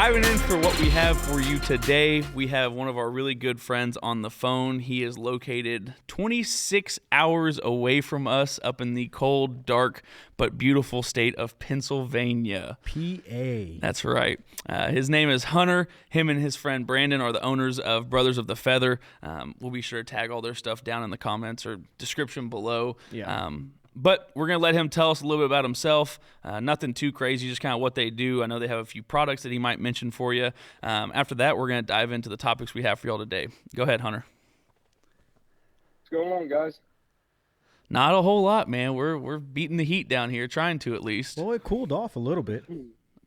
Diving in for what we have for you today, we have one of our really good friends on the phone. He is located 26 hours away from us up in the cold, dark, but beautiful state of Pennsylvania. PA. That's right. His name is Hunter. Him and his friend Brandon are the owners of Brothers of the Feather. We'll be sure to tag all their stuff down in the comments or description below. Yeah. But we're going to let him tell us a little bit about himself. Nothing too crazy, just kind of what they do. I know they have a few products that he might mention for you. After that, we're going to dive into the topics we have for y'all today. Go ahead, Hunter. What's going on, guys? Not a whole lot, man. We're beating the heat down here, trying to at least. Well, it cooled off a little bit.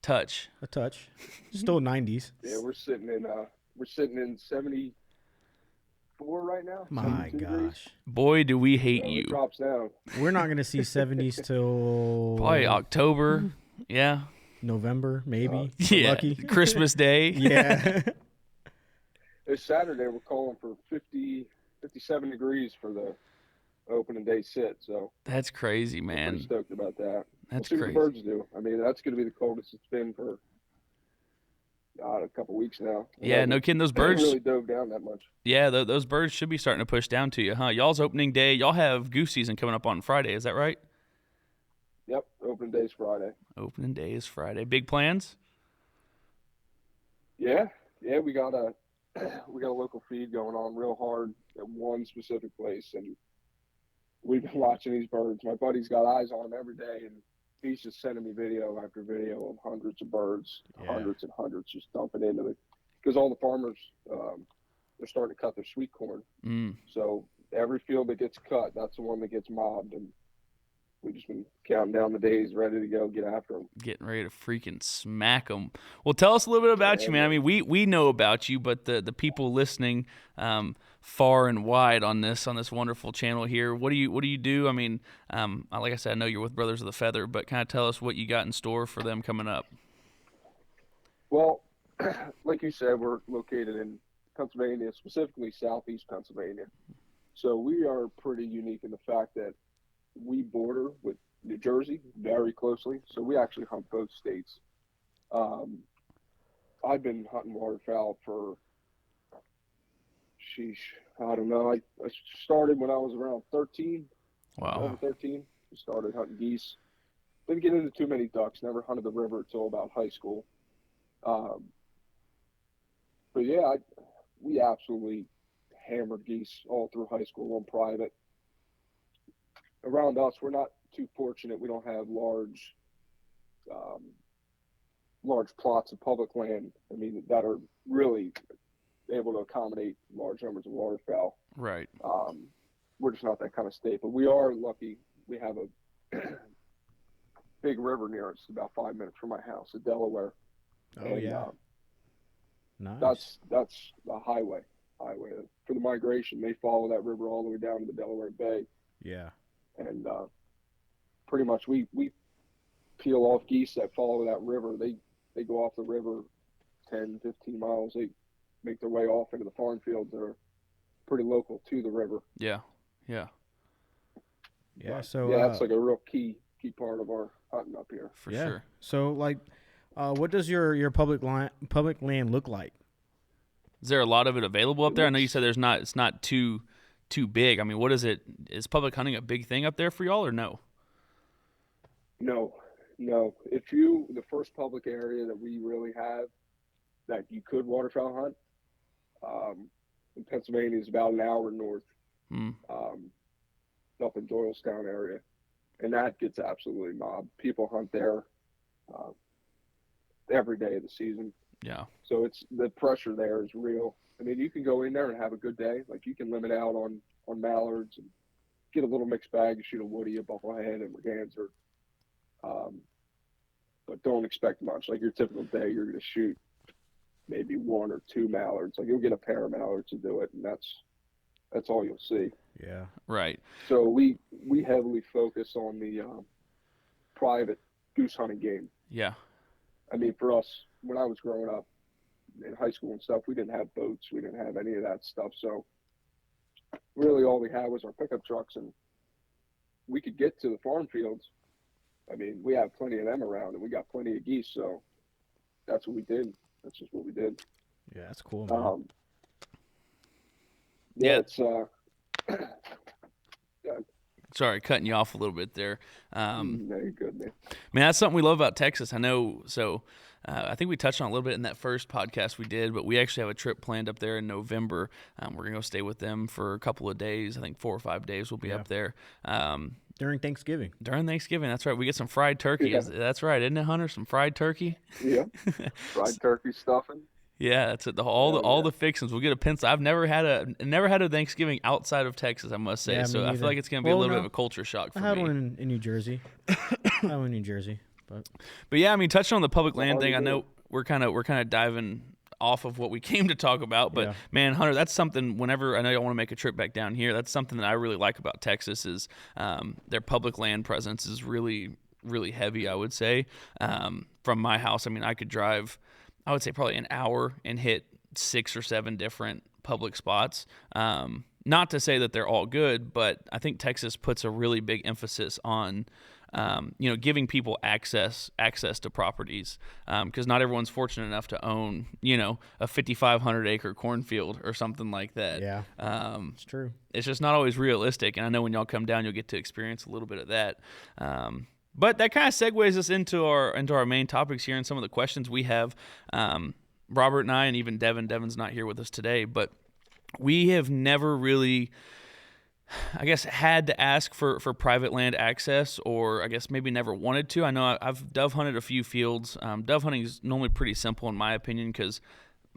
Touch. A touch. Still 90s. Yeah, we're sitting in 74 right now. My 72 gosh. degrees. Boy, do we hate So you. it drops down. We're not going to see 70s till Probably October. Yeah. November, maybe. Yeah. Lucky. Christmas Day. Yeah. This Saturday, we're calling for 57 degrees for the opening day sit. So That's crazy, I'm pretty man. stoked about that. That's we'll see crazy. what the birds do. I mean, that's going to be the coldest it's been for a couple weeks now. Yeah, no kidding. Those birds. really dove down that much. Yeah, those birds should be starting to push down to you, huh? Y'all's opening day. Y'all have goose season coming up on Friday. Is that right? Yep, opening day's Friday. Opening day is Friday. Big plans? Yeah, we got a local feed going on real hard at one specific place, and we've been watching these birds. My buddy's got eyes on them every day, and he's just sending me video after video of hundreds of birds, hundreds and hundreds just dumping into it. Because all the farmers, they're starting to cut their sweet corn. So every field that gets cut, that's the one that gets mobbed, and we've just been counting down the days, ready to go get after them. Getting ready to freaking smack them. Well, tell us a little bit about you, man. I mean, we know about you, but the people listening far and wide on this wonderful channel here, what do you do? I mean, like I said, I know you're with Brothers of the Feather, but kind of tell us what you got in store for them coming up. Well, like you said, we're located in Pennsylvania, specifically southeast Pennsylvania. So we are pretty unique in the fact that we border with New Jersey very closely, so we actually hunt both states. I've been hunting waterfowl for, I don't know. I started when I was around 13. Wow. Over 13. We started hunting geese. Didn't get into too many ducks. Never hunted the river until about high school. But yeah, we absolutely hammered geese all through high school on private. Around us, we're not too fortunate. We don't have large plots of public land. I mean, that are really able to accommodate large numbers of waterfowl. Right. We're just not that kind of state, but we are lucky. We have a big river near us, about 5 minutes from my house, the Delaware. Oh, and, yeah. Nice. That's a highway. For the migration, they follow that river all the way down to the Delaware Bay. Yeah. And pretty much we peel off geese that follow that river. They go off the river 10, 15 miles. They make their way off into the farm fields that are pretty local to the river. Yeah. So that's like a real key part of our hunting up here. For sure. So like, what does your public land look like? Is there a lot of it available up there? I know you said it's not too big. I mean, what is it? Is public hunting a big thing up there for y'all or no? No. The first public area that we really have that you could waterfowl hunt in Pennsylvania is about an hour north, up in Doylestown area, and that gets absolutely mobbed. People hunt there every day of the season. Yeah. So the pressure there is real. I mean, you can go in there and have a good day. Like, you can limit out on mallards and get a little mixed bag and shoot a woody, a bufflehead, and merganser. But don't expect much. Like, your typical day, you're going to shoot maybe one or two mallards. Like, you'll get a pair of mallards to do it, and that's all you'll see. Yeah. Right. So we heavily focus on the private goose hunting game. Yeah. I mean, for us, when I was growing up in high school and stuff, we didn't have boats. We didn't have any of that stuff. So really all we had was our pickup trucks, and we could get to the farm fields. I mean, we have plenty of them around, and we got plenty of geese. So that's what we did. That's just what we did. Yeah, that's cool, man. Yeah, Yeah. it's yeah, Sorry, cutting you off a little bit there. no, you're good, man. Man, that's something we love about Texas. I know. So I think we touched on it a little bit in that first podcast we did, but we actually have a trip planned up there in November. We're going to go stay with them for a couple of days. I think 4 or 5 days we'll be up there. During Thanksgiving. During Thanksgiving, that's right. We get some fried turkey. Yeah. That's right, isn't it, Hunter? Some fried turkey. Yeah, fried turkey stuffing. Yeah, that's it. All Yeah. the fixings. We'll get a pencil. I've never had a Thanksgiving outside of Texas, I must say. Yeah, So me I feel neither. like it's going to be a Well, little bit no. of a culture shock for I had me. one in New Jersey. I had one in New Jersey, but But yeah, I mean, touching on the public land hard thing, to I do. know we're kind of diving off of what we came to talk about, but Yeah. man, Hunter, that's something. Whenever I know you want to make a trip back down here, that's something that I really like about Texas is their public land presence is really really heavy. I would say from my house, I mean, I could drive, I would say probably an hour and hit 6 or 7 different public spots. Not to say that they're all good, but I think Texas puts a really big emphasis on giving people access to properties because not everyone's fortunate enough to own, a 5,500 acre cornfield or something like that. yeah, it's true. It's just not always realistic. And I know when y'all come down, you'll get to experience a little bit of that. But that kind of segues us into our main topics here and some of the questions we have. Robert and I, and even Devin's not here with us today, but we have never really, I guess, had to ask for private land access, or I guess maybe never wanted to. I know I've dove hunted a few fields. Dove hunting is normally pretty simple in my opinion because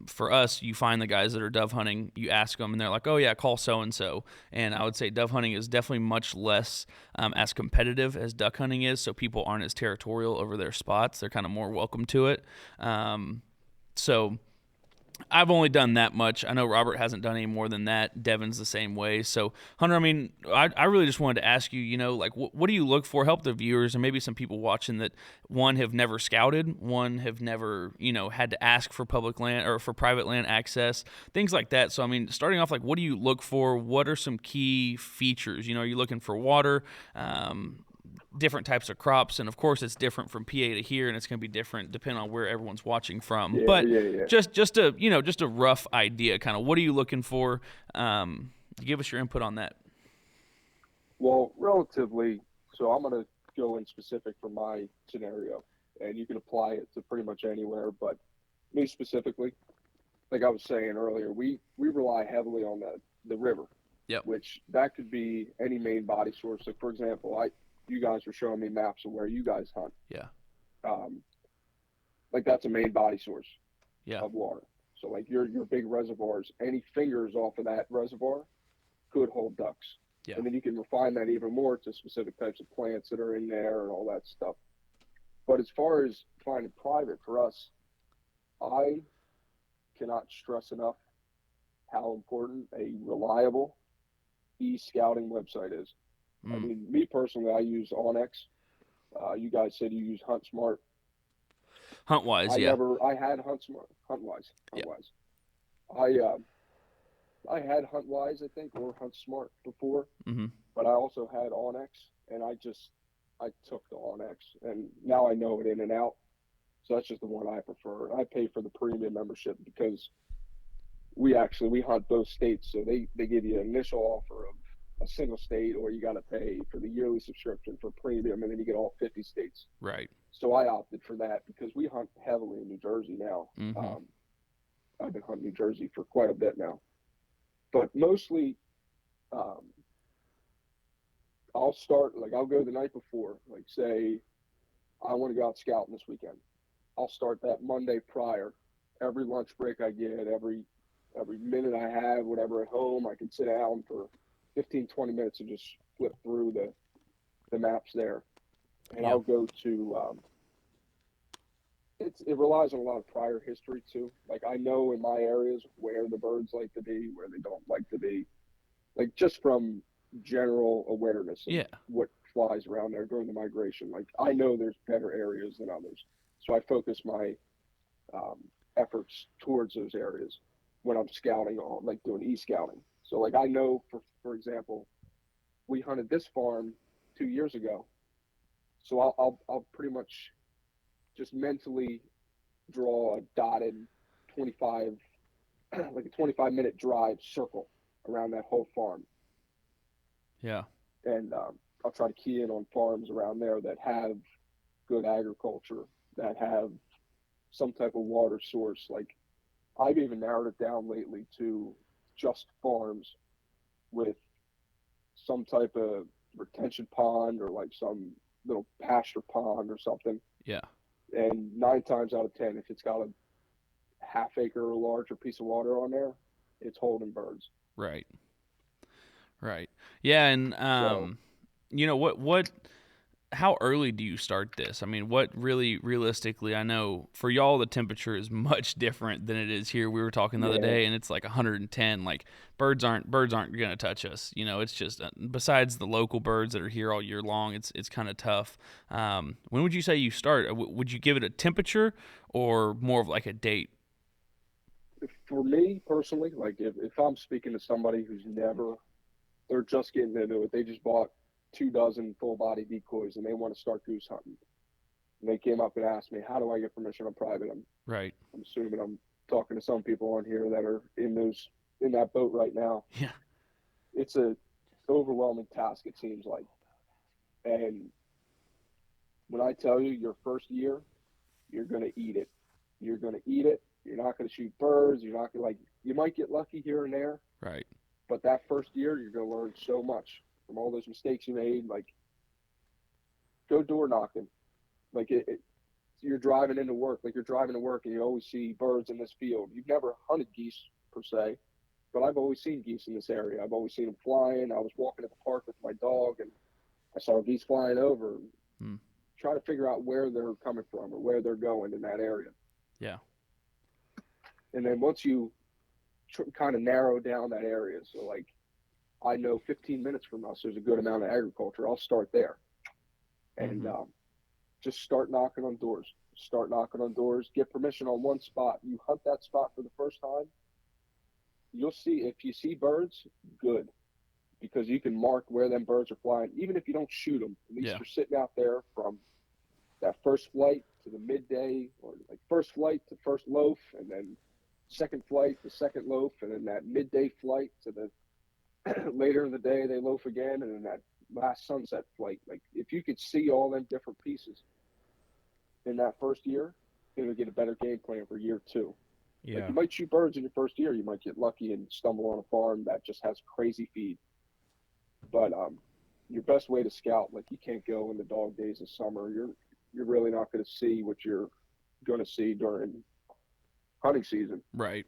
for us, you find the guys that are dove hunting, you ask them, and they're like, oh, yeah, call so-and-so. And I would say dove hunting is definitely much less as competitive as duck hunting is, so people aren't as territorial over their spots. They're kind of more welcome to it. So I've only done that much. I know Robert hasn't done any more than that. Devin's the same way. So, Hunter, I mean, I really just wanted to ask you, like, what do you look for? Help the viewers and maybe some people watching that, one, have never scouted, one, have never, had to ask for public land or for private land access, things like that. So, I mean, starting off, like, what do you look for? What are some key features? Are you looking for water? Different types of crops, and of course it's different from PA to here, and it's going to be different depending on where everyone's watching from. Yeah, but yeah. just a rough idea, kind of what are you looking for? Give us your input on that. Well, relatively, so I'm going to go in specific for my scenario, and you can apply it to pretty much anywhere, but me specifically, like I was saying earlier, we rely heavily on the river. Yep. Which that could be any main body source. Like, for example, you guys were showing me maps of where you guys hunt. Yeah. Like that's a main body source of water. So like your big reservoirs, any fingers off of that reservoir could hold ducks. Yeah. And then you can refine that even more to specific types of plants that are in there and all that stuff. But as far as finding private for us, I cannot stress enough how important a reliable e-scouting website is. I mean, me personally, I use Onyx. You guys said you use HuntSmart. HuntWise, I had HuntSmart, HuntWise. I had HuntWise, I think, or HuntSmart before, but I also had Onyx, and I took the Onyx, and now I know it in and out. So that's just the one I prefer. I pay for the premium membership because we hunt both states, so they give you an initial offer of a single state, or you got to pay for the yearly subscription for premium, and then you get all 50 states. Right. So I opted for that because we hunt heavily in New Jersey now. I've been hunting New Jersey for quite a bit now, but mostly I'll go the night before, like say I want to go out scouting this weekend. I'll start that Monday prior. Every lunch break I get, every minute I have, whatever at home, I can sit down for 15, 20 minutes and just flip through the maps there. And I'll go to, it relies on a lot of prior history too. Like I know in my areas where the birds like to be, where they don't like to be, like just from general awareness of what flies around there during the migration. Like I know there's better areas than others. So I focus my efforts towards those areas when I'm scouting on, like doing e-scouting. So like I know, for example, we hunted this farm 2 years ago. So I'll pretty much just mentally draw a dotted 25, like a 25-minute drive circle around that whole farm. Yeah. And I'll try to key in on farms around there that have good agriculture, that have some type of water source. Like I've even narrowed it down lately to just farms with some type of retention pond or like some little pasture pond or something. Yeah. And 9 times out of 10, if it's got a half acre or larger piece of water on there, it's holding birds. Right. Right. Yeah, and So you know what how early do you start this? I mean, what really realistically, I know for y'all the temperature is much different than it is here. We were talking the other yeah, day and it's like 110. Like birds aren't going to touch us. You know, it's just besides the local birds that are here all year long, it's kind of tough. When would you say you start? Would you give it a temperature or more of like a date? for me personally, like if I'm speaking to somebody who's never, they're just getting into it, they just bought 2 dozen full body decoys and they want to start goose hunting. And they came up and asked me, how do I get permission on private? Right. I'm assuming I'm talking to some people on here that are in that boat right now. Yeah. It's a overwhelming task, it seems like. And when I tell you your first year, you're going to eat it. You're going to eat it. You're not going to shoot birds. You're not going to like, you might get lucky here and there, Right. but that first year, you're going to learn so much from all those mistakes you made. Like, go door knocking. Like, you're driving into work. Like, you're driving to work and you always see birds in this field. You've never hunted geese per se, but I've always seen geese in this area. I've always seen them flying. I was walking at the park with my dog and I saw geese flying over. Hmm. Try to figure out where they're coming from or where they're going in that area. Yeah. And then once you kind of narrow down that area, so like I know 15 minutes from us, there's a good amount of agriculture. I'll start there and just start knocking on doors. Start knocking on doors. Get permission on one spot. You hunt that spot for the first time. You'll see if you see birds, good, because you can mark where them birds are flying. Even if you don't shoot them, at least you're sitting out there from that first flight to the midday, or like first flight to first loaf, and then second flight to second loaf, and then that midday flight to the later in the day they loaf again, and then that last sunset flight. Like if you could see all them different pieces in that first year, it'll get a better game plan for year two. Yeah. Like you might shoot birds in your first year, you might get lucky and stumble on a farm that just has crazy feed. But your best way to scout, like you can't go in the dog days of summer. You're really not going to see what you're going to see during hunting season. Right.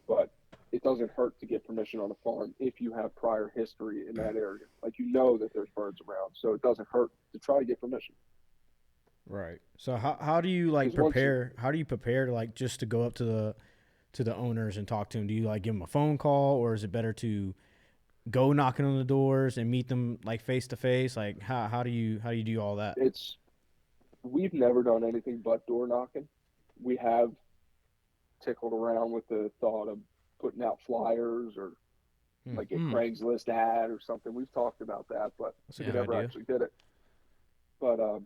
But it doesn't hurt to get permission on a farm if you have prior history in that area. Like you know that there's birds around, so it doesn't hurt to try to get permission. Right. So how do you like 'Cause once you- prepare? How do you prepare to like just to go up to the owners and talk to them? Do you like give them a phone call, or is it better to go knocking on the doors and meet them like face to face? Like how do you do all that? We've never done anything but door knocking. We have tickled around with the thought of putting out flyers or like a Craigslist ad or something. We've talked about that, but That's a we good never idea. actually did it. But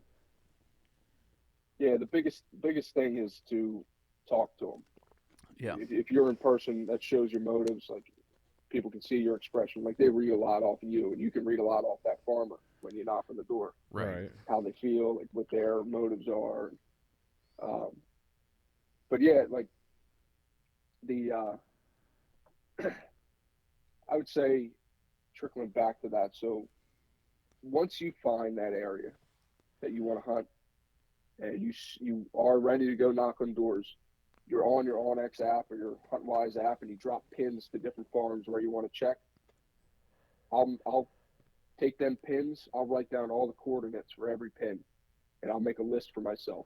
yeah, the biggest thing is to talk to them. Yeah. If you're in person, that shows your motives. Like people can see your expression. Like they read a lot off of you, and you can read a lot off that farmer when you knock on the door. Right. How they feel, like what their motives are. But yeah, like the I would say trickling back to that. So once you find that area that you want to hunt, and you are ready to go knock on doors, you're on your OnX app or your HuntWise app, and you drop pins to different farms where you want to check. I'll take them pins. I'll write down all the coordinates for every pin, and I'll make a list for myself,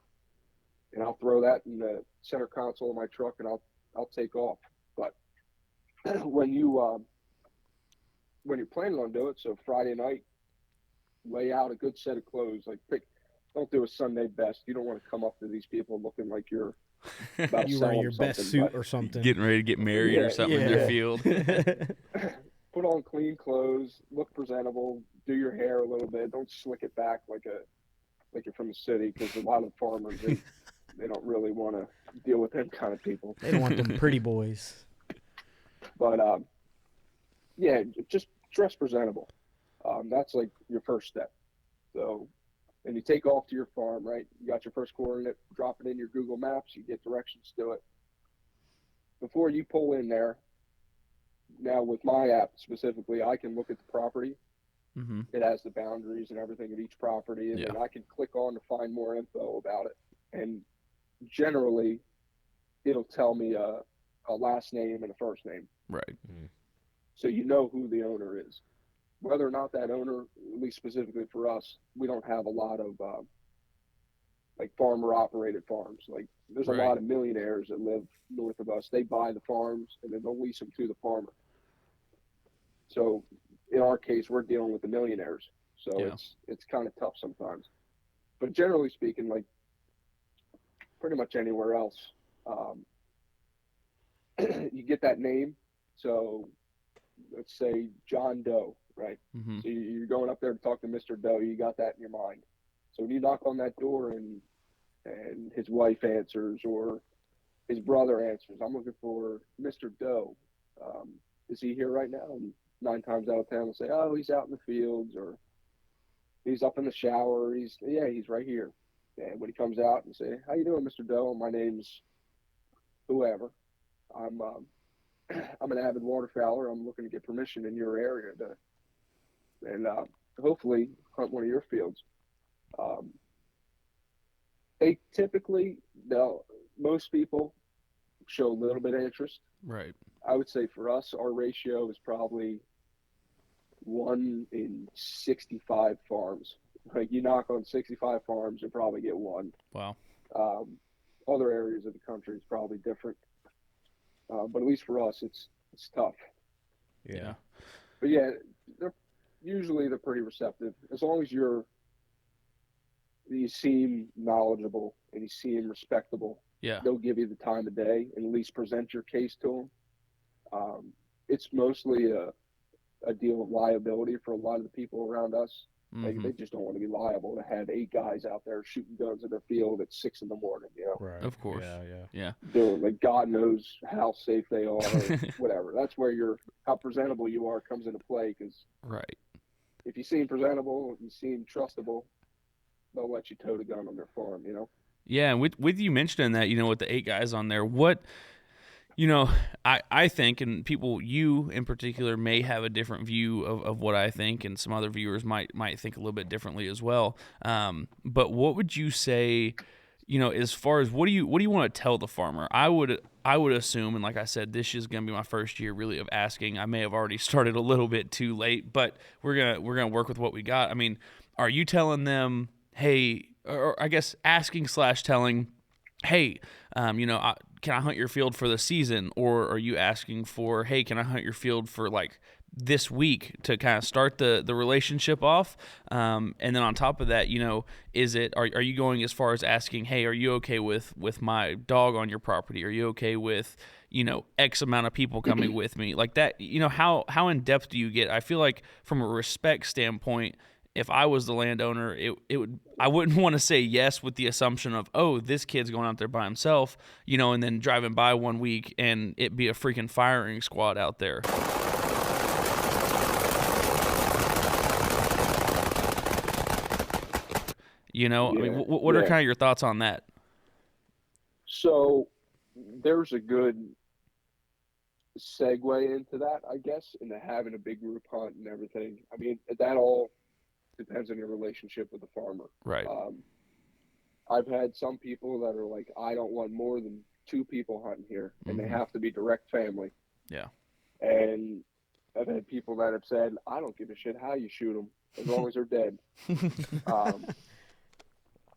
and I'll throw that in the center console of my truck, and I'll take off. But when you're planning on doing it, so Friday night, lay out a good set of clothes. Like don't do a Sunday best. You don't want to come up to these people looking like you're about to You sell wearing them your best something, suit but or something. Getting ready to get married or something in their field. put on clean clothes, look presentable, do your hair a little bit. Don't slick it back like you're from the city, because a lot of farmers They don't really want to deal with them kind of people. They don't want them pretty boys. But yeah, just dress presentable. That's like your first step. So, and you take off to your farm, right? You got your first coordinate, drop it in your Google Maps, you get directions to it. Before you pull in there, now with my app specifically, I can look at the property. Mm-hmm. It has the boundaries and everything of each property, and then I can click on to find more info about it. And generally, it'll tell me a last name and a first name. Right. So you know who the owner is. Whether or not that owner, at least specifically for us, we don't have a lot of like farmer-operated farms. Like there's a lot of millionaires that live north of us. They buy the farms and then they'll lease them to the farmer. So in our case, we're dealing with the millionaires. So it's kind of tough sometimes. But generally speaking, like pretty much anywhere else, you get that name. So let's say John Doe, right? Mm-hmm. So you're going up there to talk to Mr. Doe. You got that in your mind. So when you knock on that door and his wife answers or his brother answers, I'm looking for Mr. Doe. Is he here right now? And 9 times out of 10, they'll say, oh, he's out in the fields or he's up in the shower. He's right here. And when he comes out and say, how you doing, Mr. Doe? My name's whoever. I'm an avid waterfowler. I'm looking to get permission in your area and hopefully hunt one of your fields. They typically, most people show a little bit of interest. Right. I would say for us, our ratio is probably 1 in 65 farms. Like you knock on 65 farms, you probably get one. Wow. Other areas of the country is probably different. But at least for us, it's tough. Yeah. But yeah, they're pretty receptive as long as you seem knowledgeable and you seem respectable. Yeah. They'll give you the time of day and at least present your case to them. It's mostly a deal of liability for a lot of the people around us. Mm-hmm. They just don't want to be liable to have 8 guys out there shooting guns in their field at 6 in the morning, you know? Right. Of course. Yeah. Doing like God knows how safe they are, or whatever. That's where how presentable you are comes into play. Because if you seem presentable, if you seem trustable, they'll let you tow the gun on their farm, you know? Yeah, and with you mentioning that, with the 8 guys on there, what, I think, and people, you in particular, may have a different view of what I think, and some other viewers might think a little bit differently as well. But what would you say, as far as what do you want to tell the farmer? I would assume, and like I said, this is going to be my first year really of asking. I may have already started a little bit too late, but we're gonna work with what we got. I mean, are you telling them, hey, or I guess asking / telling, hey, can I hunt your field for the season? Or are you asking for, hey, can I hunt your field for like this week to kind of start the relationship off? And then on top of that, are you going as far as asking, hey, are you okay with my dog on your property? Are you okay with, X amount of people coming with me? Like that, how in depth do you get? I feel like from a respect standpoint, if I was the landowner, I wouldn't want to say yes with the assumption of, oh, this kid's going out there by himself, and then driving by one week and it be a freaking firing squad out there. I mean, what are kind of your thoughts on that? So there's a good segue into that, I guess, into having a big group hunt and everything. I mean, that all depends on your relationship with the farmer. Right. I've had some people that are like, I don't want more than 2 people hunting here, and they have to be direct family. Yeah. And I've had people that have said, I don't give a shit how you shoot them as long as they're dead.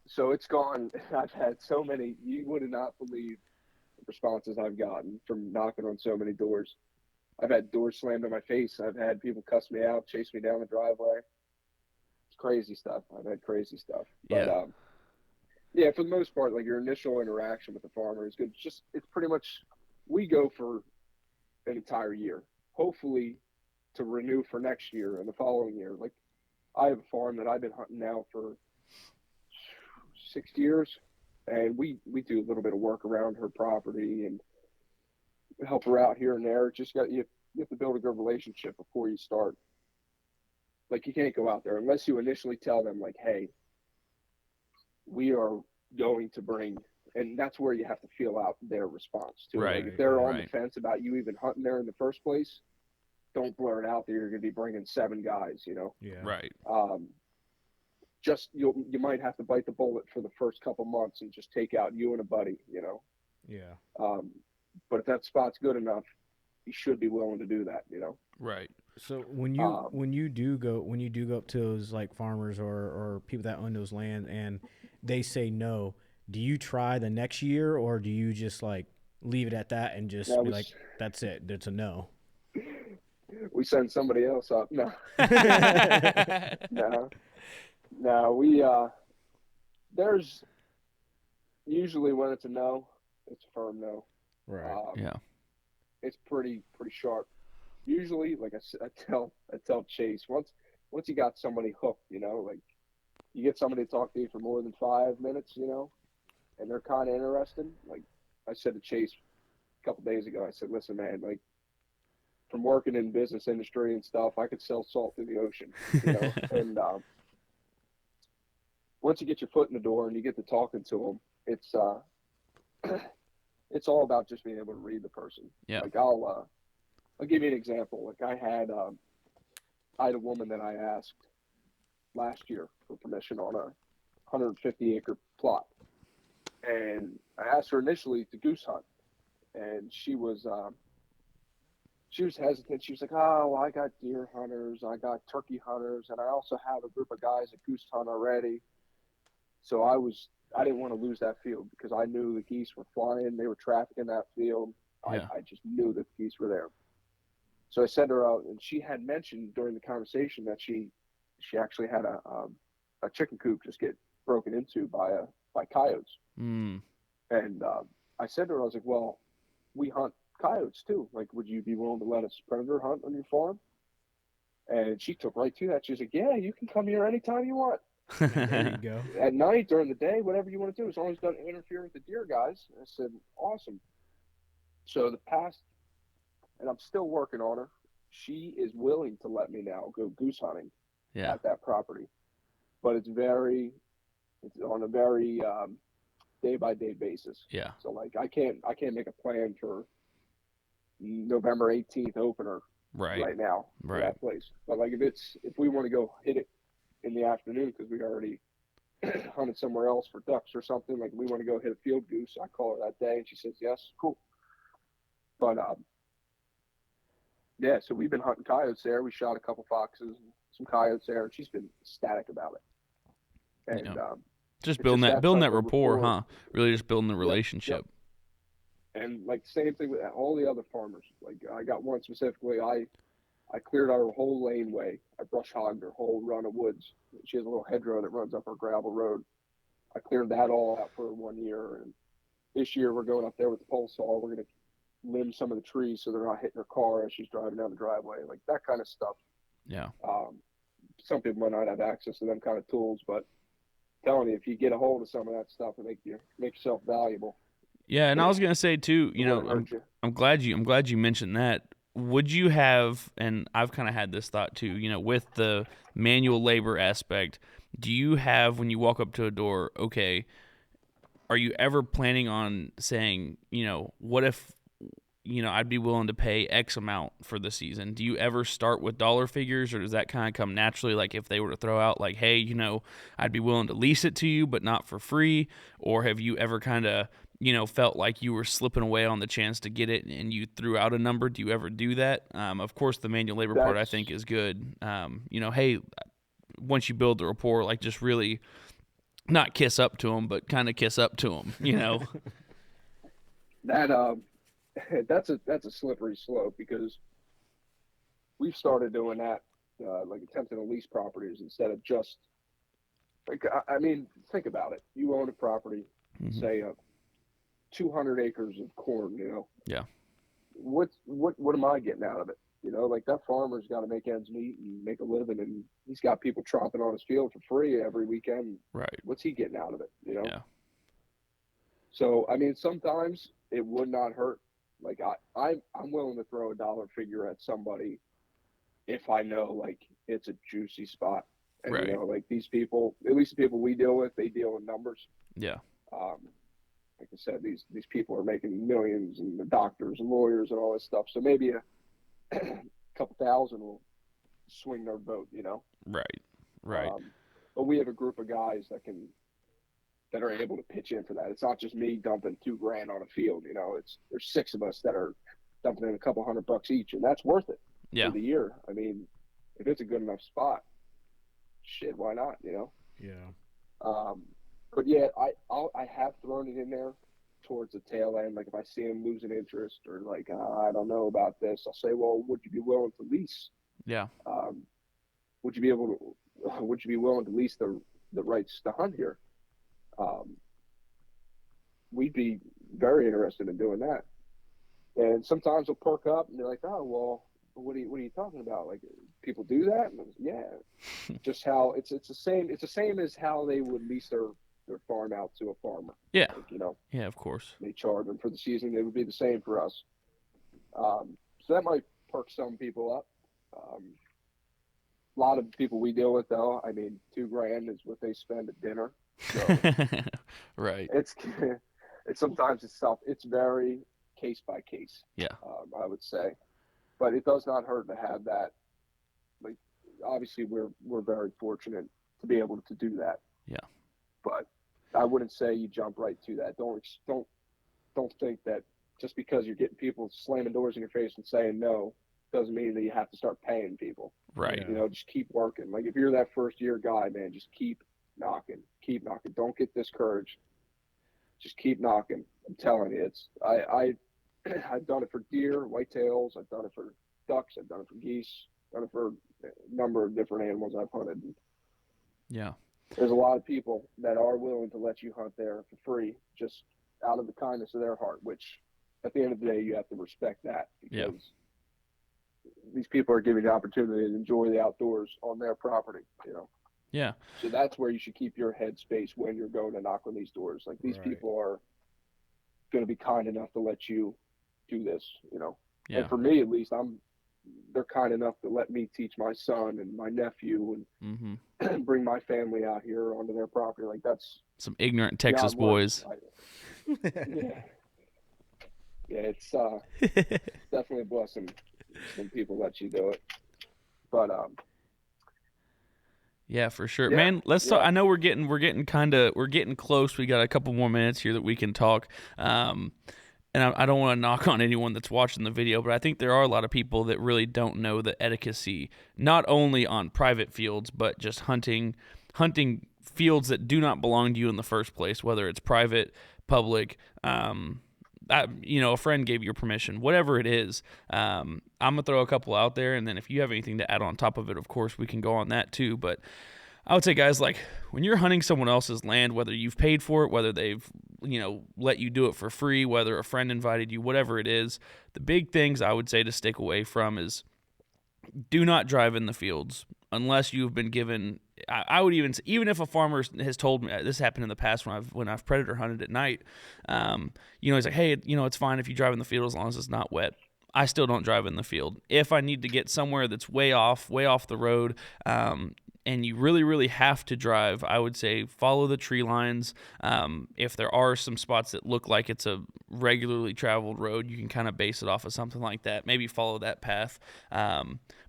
So it's gone. I've had so many, you would not believe the responses I've gotten from knocking on so many doors. I've had doors slammed in my face. I've had people cuss me out, chase me down the driveway. Crazy stuff. I've had crazy stuff. But yeah, for the most part, like your initial interaction with the farmer is good. It's pretty much, we go for an entire year, hopefully to renew for next year and the following year. Like I have a farm that I've been hunting now for 6 years. and we do a little bit of work around her property and help her out here and there. Just you have to build a good relationship before you start. Like, you can't go out there unless you initially tell them, like, hey, we are going to bring, and that's where you have to feel out their response to it. Right. Like, if they're on the Right. fence about you even hunting there in the first place, don't blurt out that you're going to be bringing 7 guys, you know. Yeah. Right. Just you might have to bite the bullet for the first couple months and just take out you and a buddy, you know. Yeah. But if that spot's good enough, you should be willing to do that, you know. Right. So when you do go up to those like farmers or people that own those land and they say no, do you try the next year or do you just like leave it at that and just That be was, like, that's it, it's a no? we send somebody else up. No, no, no. There's usually when it's a no, it's a firm no. Right. Yeah. It's pretty sharp. Usually, like I tell Chase, once you got somebody hooked, you know, like you get somebody to talk to you for more than 5 minutes, you know, and they're kind of interested. Like I said to Chase a couple days ago, I said, listen, man, like from working in business industry and stuff, I could sell salt through the ocean, you know, and once you get your foot in the door and you get to talking to them, it's all about just being able to read the person. Yeah. Like I'll give you an example. Like I had a woman that I asked last year for permission on a 150-acre plot, and I asked her initially to goose hunt, and she was hesitant. She was like, "Oh, well, I got deer hunters, I got turkey hunters, and I also have a group of guys that goose hunt already." So I didn't want to lose that field because I knew the geese were flying, they were trafficking that field. Yeah. I just knew that the geese were there. So I sent her out, and she had mentioned during the conversation that she actually had a chicken coop just get broken into by coyotes. Mm. And I said to her, I was like, "Well, we hunt coyotes too. Like, would you be willing to let us predator hunt on your farm?" And she took right to that. She was like, "Yeah, you can come here anytime you want. There you go. At night, during the day, whatever you want to do, as long as it doesn't interfere with the deer guys." I said, "Awesome." So and I'm still working on her. She is willing to let me now go goose hunting Yeah. at that property, but it's on a very day by day basis. Yeah. So like I can't make a plan for November 18th opener right now for Right. that place. But like if we want to go hit it in the afternoon because we already hunted somewhere else for ducks or something, like we want to go hit a field goose, I call her that day and she says yes, cool. But yeah, so we've been hunting coyotes there. We shot a couple foxes and some coyotes there, and she's been ecstatic about it. And Yeah. Just it's building just that building that type of rapport, huh? Really just building the relationship. Yep. And like same thing with all the other farmers. Like I got one specifically. I cleared out her whole laneway. I brush hogged her whole run of woods. She has a little hedgerow that runs up her gravel road. I cleared that all out for her 1 year. And this year we're going up there with the pole saw. We're going to limb some of the trees so they're not hitting her car as she's driving down the driveway. Like that kind of stuff. Yeah. Some people might not have access to them kind of tools, but I'm telling you, if you get a hold of some of that stuff and make yourself valuable. Yeah, and I was gonna say too, you know, hurt you. I'm glad you mentioned that. Would you have, and I've kind of had this thought too, you know, with the manual labor aspect, do you have when you walk up to a door, okay, are you ever planning on saying, you know, what if, you know, I'd be willing to pay X amount for the season? Do you ever start with dollar figures, or does that kind of come naturally? Like if they were to throw out like, hey, you know, I'd be willing to lease it to you, but not for free. Or have you ever kind of, you know, felt like you were slipping away on the chance to get it and you threw out a number? Do you ever do that? Of course, the manual labor part I think is good. You know, hey, once you build the rapport, like just really not kiss up to them, but kind of kiss up to them, you know? That's a slippery slope because we've started doing that, like attempting to lease properties instead of just like, I mean, think about it. You own a property, say 200 acres of corn, you know? Yeah. What am I getting out of it? You know, like that farmer's got to make ends meet and make a living, and he's got people tromping on his field for free every weekend. Right. What's he getting out of it? You know? Yeah. So I mean, sometimes it would not hurt. Like I'm willing to throw a dollar figure at somebody if I know like it's a juicy spot. And Right. like these people, at least the people we deal with, they deal in numbers. Yeah. Um, like I said, these people are making millions, and the doctors and lawyers and all this stuff. So maybe a couple thousand will swing their vote. Right. Right. But we have a group of guys that are able to pitch in for that. It's not just me dumping $2,000 on a field. There's 6 of us that are dumping in a couple $100 each, and that's worth it Yeah. for the year. I mean, if it's a good enough spot, shit, why not? Yeah. But yeah, I have thrown it in there towards the tail end. Like if I see them losing interest or like I don't know about this, I'll say, well, would you be willing to lease? Yeah. Would you be willing to lease the rights to hunt here? We'd be very interested in doing that. And sometimes they'll perk up and they're like, oh, well, what are you talking about? Like people do that? And yeah, just how it's the same as how they would lease their farm out to a farmer. Yeah. Like, Yeah, of course. they charge them for the season. It would be the same for us. So that might perk some people up. A lot of people we deal with, though, I mean, $2,000 is what they spend at dinner. So Right. it's sometimes it's tough. It's very case by case. Yeah. I would say, but it does not hurt to have that. Like, obviously, we're very fortunate to be able to do that. Yeah. But I wouldn't say you jump right to that. Don't think that just because you're getting people slamming doors in your face and saying no doesn't mean that you have to start paying people. Right. Yeah. Just keep working. Like if you're that first year guy, man, just keep knocking. Don't get discouraged. Just keep knocking. I'm telling you, I've done it for deer, whitetails. I've done it for ducks. I've done it for geese. I've done it for a number of different animals I've hunted. Yeah. There's a lot of people that are willing to let you hunt there for free, just out of the kindness of their heart, which at the end of the day, you have to respect that because these people are giving you the opportunity to enjoy the outdoors on their property, Yeah. So that's where you should keep your headspace when you're going to knock on these doors. Like these Right. people are going to be kind enough to let you do this, Yeah. And for me, at least, they're kind enough to let me teach my son and my nephew Mm-hmm. and bring my family out here onto their property. Like that's Some ignorant Texas beyond words. boys. Yeah, it's definitely a blessing when people let you do it. But Yeah, for sure, Yeah, man. Let's talk. yeah. I know we're getting close. We got a couple more minutes here that we can talk. And I don't want to knock on anyone that's watching the video, but I think there are a lot of people that really don't know the etiquette, not only on private fields, but just hunting fields that do not belong to you in the first place, whether it's private, public. A friend gave you permission, whatever it is. I'm gonna throw a couple out there, and then if you have anything to add on top of it, of course we can go on that too. But I would say, guys, like when you're hunting someone else's land, whether you've paid for it, whether they've let you do it for free, whether a friend invited you, whatever it is, the big things I would say to stick away from is do not drive in the fields unless you've been given. I would even if a farmer has told me, this happened in the past when I've predator hunted at night. He's like, hey, it's fine if you drive in the field as long as it's not wet. I still don't drive in the field. If I need to get somewhere that's way off the road, and you really, really have to drive, I would say follow the tree lines. If there are some spots that look like it's a regularly traveled road, you can kind of base it off of something like that. Maybe follow that path.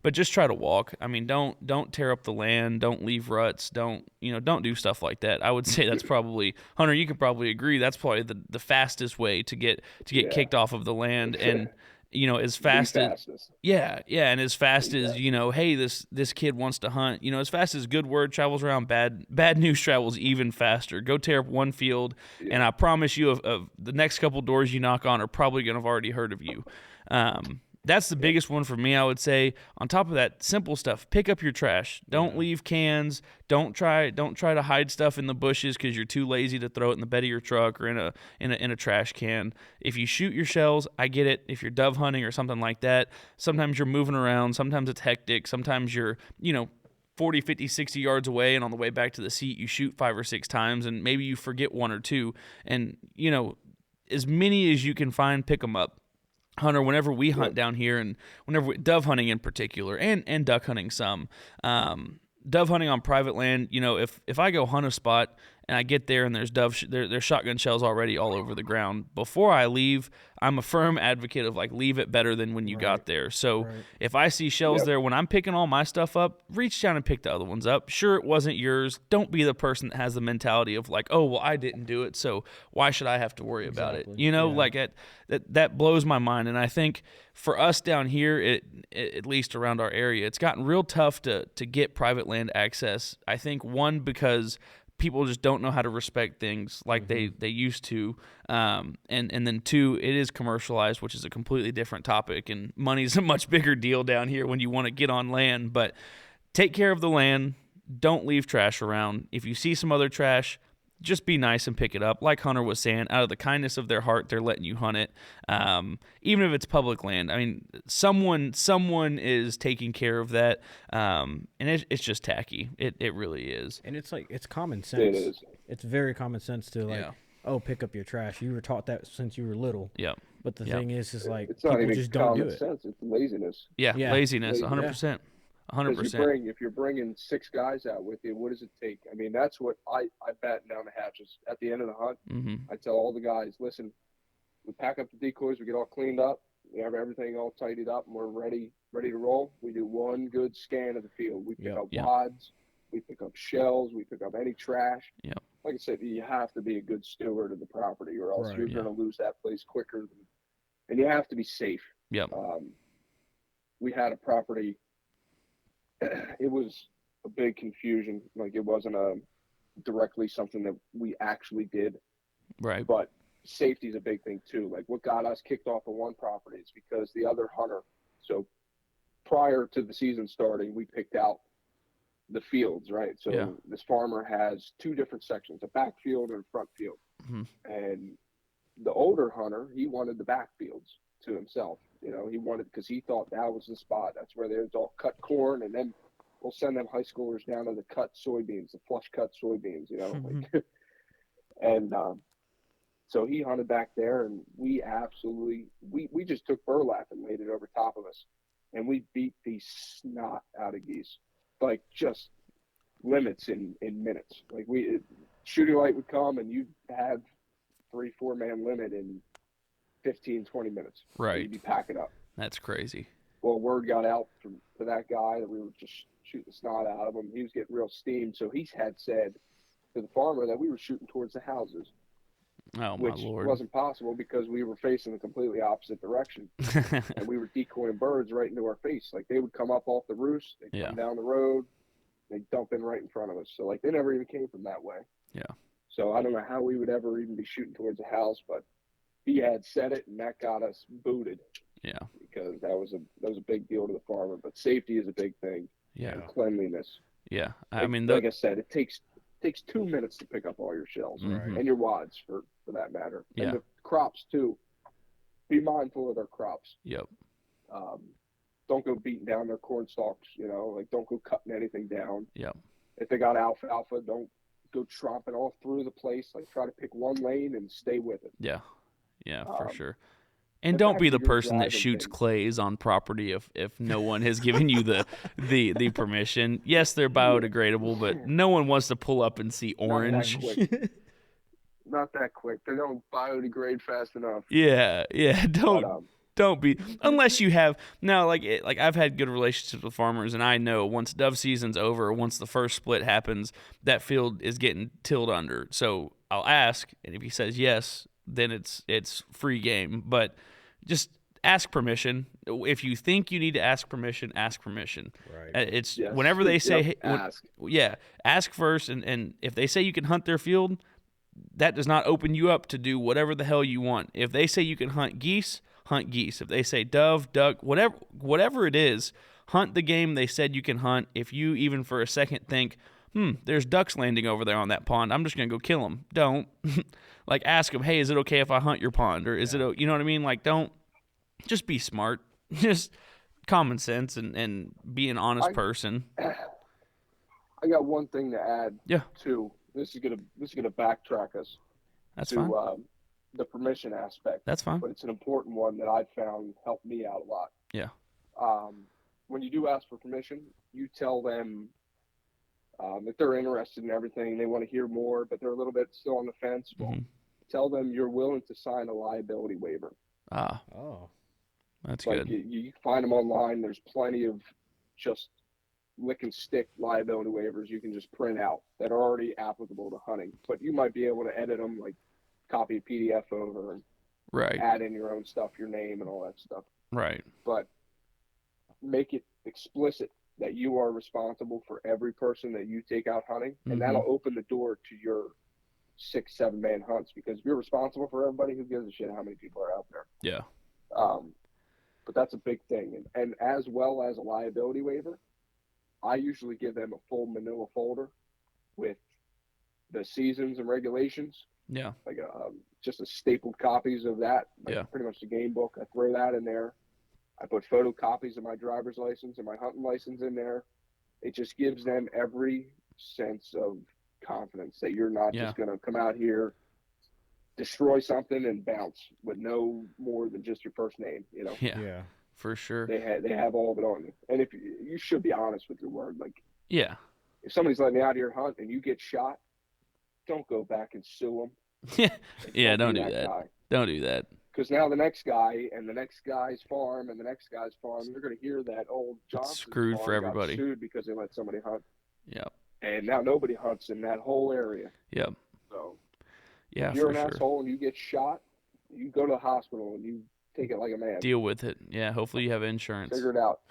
But just try to walk. I mean, don't tear up the land. Don't leave ruts. Don't do stuff like that. I would say that's probably, Hunter, you could probably agree, that's probably the fastest way to get kicked off of the land. And as fast as and as fast as hey, this kid wants to hunt, as fast as good word travels around, bad news travels even faster. Go tear up one field, and I promise you, of the next couple doors you knock on are probably gonna have already heard of you. That's the biggest one for me, I would say. On top of that, simple stuff. Pick up your trash. Don't leave cans. Don't try to hide stuff in the bushes because you're too lazy to throw it in the bed of your truck or in a trash can. If you shoot your shells, I get it. If you're dove hunting or something like that, sometimes you're moving around. Sometimes it's hectic. Sometimes you're, 40, 50, 60 yards away, and on the way back to the seat, you shoot 5 or 6 times, and maybe you forget 1 or 2. And, as many as you can find, pick them up. Hunter, whenever we hunt down here, and dove hunting in particular, and duck hunting some, dove hunting on private land, if I go hunt a spot and I get there and there's there's shotgun shells already all over the ground, before I leave, I'm a firm advocate of leave it better than when you got there. So if I see shells there, when I'm picking all my stuff up, reach down and pick the other ones up. Sure, it wasn't yours. Don't be the person that has the mentality of oh, well, I didn't do it, so why should I have to worry about it? That blows my mind. And I think for us down here, at least around our area, it's gotten real tough to get private land access. I think, one, because people just don't know how to respect things like they used to, and then 2, it is commercialized, which is a completely different topic, and money's a much bigger deal down here when you want to get on land. But take care of the land. Don't leave trash around. If you see some other trash, just be nice and pick it up. Like Hunter was saying, out of the kindness of their heart, they're letting you hunt it. Even if it's public land, I mean, someone is taking care of that, and it's just tacky. It really is. And it's it's common sense. It is. It's very common sense to pick up your trash. You were taught that since you were little. Yeah. But the thing is it's people not even just don't do common it. sense. It's laziness. Yeah, laziness, 100%. 100%. If you're bringing 6 guys out with you, what does it take? I mean, that's what I batten down the hatches at the end of the hunt. I tell all the guys, listen, we pack up the decoys, we get all cleaned up, we have everything all tidied up, and we're ready to roll. We do one good scan of the field. We pick up wads, we pick up shells, we pick up any trash. Like I said, you have to be a good steward of the property, or else you're going to lose that place quicker. And you have to be safe. We had a property. It was a big confusion. It wasn't directly something that we actually did. Right. But safety is a big thing too. What got us kicked off of one property is because the other hunter, so prior to the season starting, we picked out the fields, right? So this farmer has 2 different sections, a back field and a front field. And the older hunter, he wanted the back fields to himself. He wanted, because he thought that was the spot. That's where there's all cut corn, and then we'll send them high schoolers down to the cut soybeans, the flush cut soybeans, and so he hunted back there, and we just took burlap and laid it over top of us, and we beat the snot out of geese, just limits in minutes. Shooting light would come, and you'd have 3-4 man limit in 15, 20 minutes. Right. You'd be packing up. That's crazy. Well, word got out to that guy that we were just shooting the snot out of him. He was getting real steamed. So he had said to the farmer that we were shooting towards the houses. Oh, my which Lord. wasn't possible because we were facing the completely opposite direction. And we were decoying birds right into our face. They would come up off the roost. They'd come down the road. They'd dump in right in front of us. So, they never even came from that way. Yeah. So I don't know how we would ever even be shooting towards a house, but he had said it, and that got us booted. Yeah. Because that was a big deal to the farmer. But safety is a big thing. Yeah. And cleanliness. Yeah. Like I said, it takes 2 minutes to pick up all your shells and your wads for that matter. Yeah. And the crops too. Be mindful of their crops. Yep. Don't go beating down their corn stalks. Don't go cutting anything down. Yep. If they got alfalfa, don't go tromping all through the place. Try to pick one lane and stay with it. Yeah. Yeah, for sure. And don't be the person that shoots things. clays on property if no one has given you the permission. Yes, they're biodegradable, but no one wants to pull up and see orange. Not that quick. They don't biodegrade fast enough. Yeah. Don't be, unless you have now. I've had good relationships with farmers, and I know once dove season's over, once the first split happens, that field is getting tilled under. So I'll ask, and if he says yes, then it's free game. But just ask permission. If you think you need to ask permission, ask permission. Right. Whenever they say, ask. Ask first. And if they say you can hunt their field, that does not open you up to do whatever the hell you want. If they say you can hunt geese, hunt geese. If they say dove, duck, whatever it is, hunt the game they said you can hunt. If you even for a second think, there's ducks landing over there on that pond, I'm just going to go kill them. Don't. Ask them, hey, is it okay if I hunt your pond? Or is it, you know what I mean? Don't, just be smart. Just common sense and be an honest person. I got one thing to add. Yeah. Too. This is gonna backtrack us That's to fine. the permission aspect, That's fine. but it's an important one that I found helped me out a lot. Yeah. When you do ask for permission, you tell them if they're interested in everything, they want to hear more, but they're a little bit still on the fence. Well, tell them you're willing to sign a liability waiver. Ah, Oh. that's Like good. you find them online. There's plenty of just lick and stick liability waivers you can just print out that are already applicable to hunting. But you might be able to edit them, like copy a PDF over and Right. add in your own stuff, your name and all that stuff. Right. But make it explicit that you are responsible for every person that you take out hunting, and that'll open the door to your 6-7 man hunts, because if you're responsible for everybody, who gives a shit how many people are out there? Yeah. But that's a big thing. And as well as a liability waiver, I usually give them a full manila folder with the seasons and regulations, Yeah. like just a stapled copies of that, like Yeah. pretty much the game book. I throw that in there. I put photocopies of my driver's license and my hunting license in there. It just gives them every sense of confidence that you're not just going to come out here, destroy something, and bounce with no more than just your first name. You know. Yeah. For sure. They have all of it on you, and if you should be honest with your word. Like, Yeah. if somebody's letting you out here hunt and you get shot, don't go back and sue them. Yeah. Don't do that. Don't do that. Because now the next guy and the next guy's farm and the next guy's farm, they're going to hear that old Johnson's screwed farm for everybody. got sued because they let somebody hunt. Yep. And now nobody hunts in that whole area. Yep. So yeah, if you're for an sure. asshole and you get shot, you go to the hospital and you take it like a man. Deal with it. Yeah. Hopefully you have insurance. Figure it out.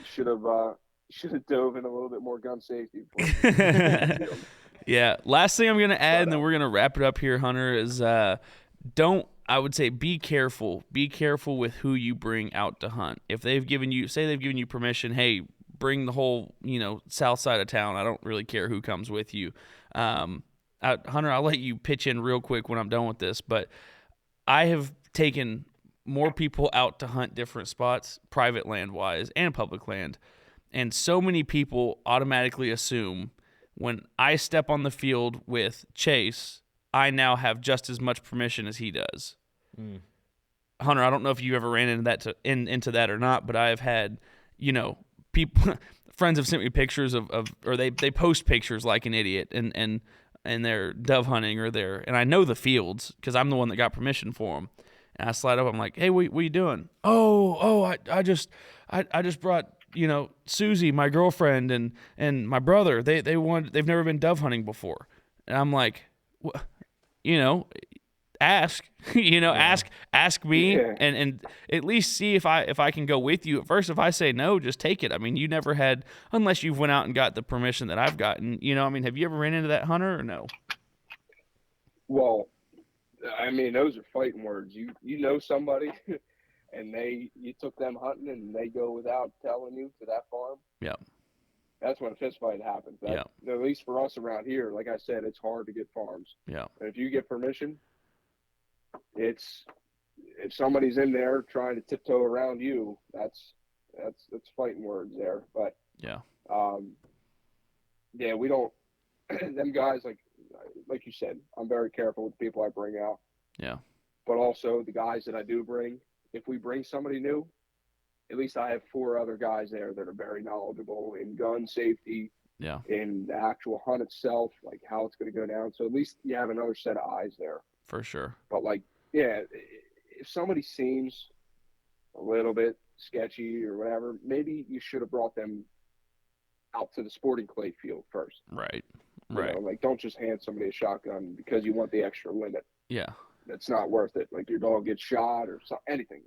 Should have dove in a little bit more gun safety. Yeah. Last thing I'm gonna add, and then we're gonna wrap it up here, Hunter, is I would say be careful. Be careful with who you bring out to hunt. If they've given you permission, hey, bring the whole, south side of town. I don't really care who comes with you. Hunter, I'll let you pitch in real quick when I'm done with this, but I have taken more people out to hunt different spots, private land wise and public land. And so many people automatically assume when I step on the field with Chase, I now have just as much permission as he does. Hunter, I don't know if you ever ran into that or not, but I have had, people, friends have sent me pictures or they post pictures like an idiot and they're dove hunting and I know the fields because I'm the one that got permission for them. And I slide up, I'm like, hey, what are you doing? I just brought, Susie, my girlfriend, and my brother. They've never been dove hunting before. And I'm like, ask, ask me and at least see if I can go with you. At first, if I say no, just take it. I mean, you never had, unless you've went out and got the permission that I've gotten, have you ever ran into that, Hunter, or no? Well, I mean, those are fighting words. You know somebody and you took them hunting and they go without telling you to that farm. Yeah. That's when a fist fight happens. At least for us around here, like I said, it's hard to get farms. Yeah. And if you get permission, if somebody's in there trying to tiptoe around you, that's fighting words there. But we don't. Them guys, like you said, I'm very careful with the people I bring out. Yeah. But also the guys that I do bring, if we bring somebody new, at least I have 4 other guys there that are very knowledgeable in gun safety, in the actual hunt itself, like how it's going to go down. So at least you have another set of eyes there. For sure. But if somebody seems a little bit sketchy or whatever, maybe you should have brought them out to the sporting clay field first. Right. Don't just hand somebody a shotgun because you want the extra limit. Yeah. That's not worth it. Like your dog gets shot or anything.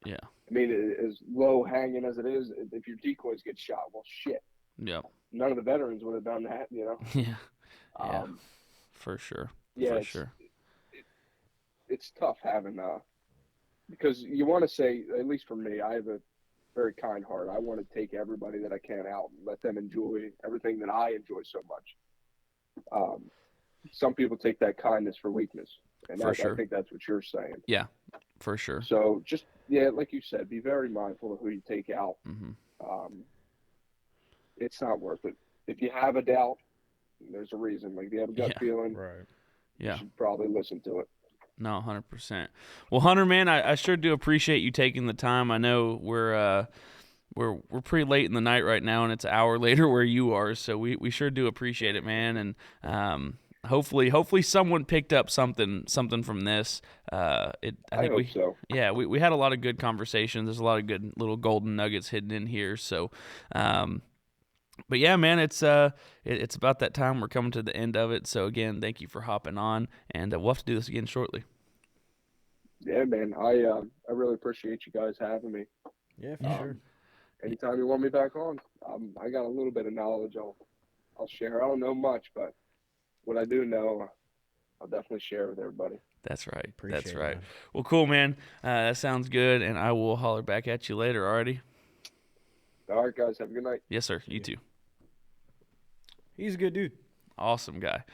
Yeah. I mean, as low hanging as it is, if your decoys get shot, well, shit. Yeah. None of the veterans would have done that, Yeah. For sure. Yeah. For sure. It's tough having because you want to say, at least for me, I have a very kind heart. I want to take everybody that I can out and let them enjoy everything that I enjoy so much. Some people take that kindness for weakness, and I think that's what you're saying. Yeah, for sure. So just like you said, be very mindful of who you take out. Mm-hmm. It's not worth it. if you have a doubt, there's a reason. Like if you have a gut feeling, Right. you should probably listen to it. No, 100%. Well, Hunter, man, I sure do appreciate you taking the time. I know we're pretty late in the night right now, and it's an hour later where you are, so we sure do appreciate it, man. And hopefully someone picked up something from this. I hope so. Yeah, we had a lot of good conversations. There's a lot of good little golden nuggets hidden in here. So, but yeah, man, it's about that time. We're coming to the end of it. So again, thank you for hopping on, and we'll have to do this again shortly. Yeah, man. I really appreciate you guys having me. Yeah, for sure. Anytime you want me back on, I got a little bit of knowledge I'll share. I don't know much, but what I do know, I'll definitely share with everybody. That's right. Appreciate That's it, right. man. Well, cool, man. That sounds good, and I will holler back at you later. Alrighty. All right, guys. Have a good night. Yes, sir. You too. He's a good dude. Awesome guy.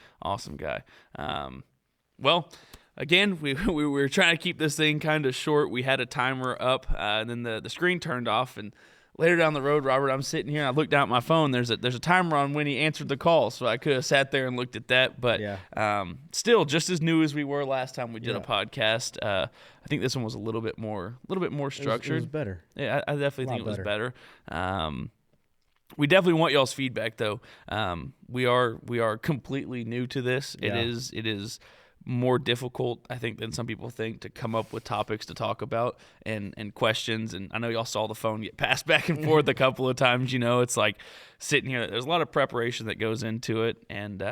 Well, again, we were trying to keep this thing kind of short. We had a timer up, and then the screen turned off. And later down the road, Robert, I'm sitting here, and I looked down at my phone. There's a timer on when he answered the call, so I could have sat there and looked at that. But still, just as new as we were last time we did a podcast. I think this one was a little bit more structured. It was better. Yeah, I definitely think it was better. We definitely want y'all's feedback, though. We are completely new to this. Yeah. It is more difficult, I think, than some people think to come up with topics to talk about and questions. And I know y'all saw the phone get passed back and forth a couple of times. It's like sitting here. There's a lot of preparation that goes into it, and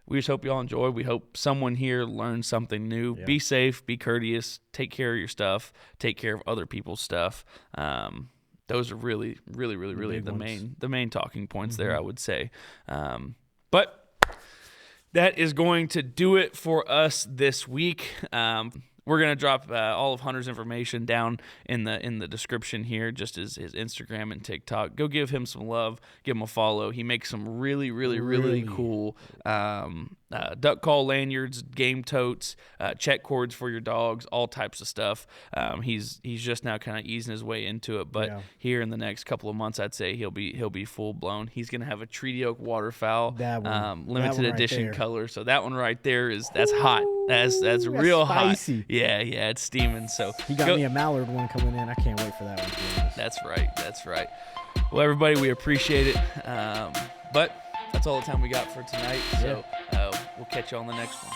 we just hope y'all enjoy. We hope someone here learned something new. Yeah. Be safe, be courteous, take care of your stuff, take care of other people's stuff. Those are really the main talking points there, I would say. But that is going to do it for us this week. We're going to drop all of Hunter's information down in the description here, just as his Instagram and TikTok. Go give him some love. Give him a follow. He makes some really cool duck call lanyards, game totes, check cords for your dogs, all types of stuff. He's just now kind of easing his way into it, but here in the next couple of months, I'd say he'll be full blown. He's going to have a treaty oak waterfowl, limited edition color. So that one right there that's hot. That's real spicy. Hot. Yeah, it's steaming. So he got me a mallard one coming in. I can't wait for that one. That's right. Well, everybody, we appreciate it. But that's all the time we got for tonight. So we'll catch you on the next one.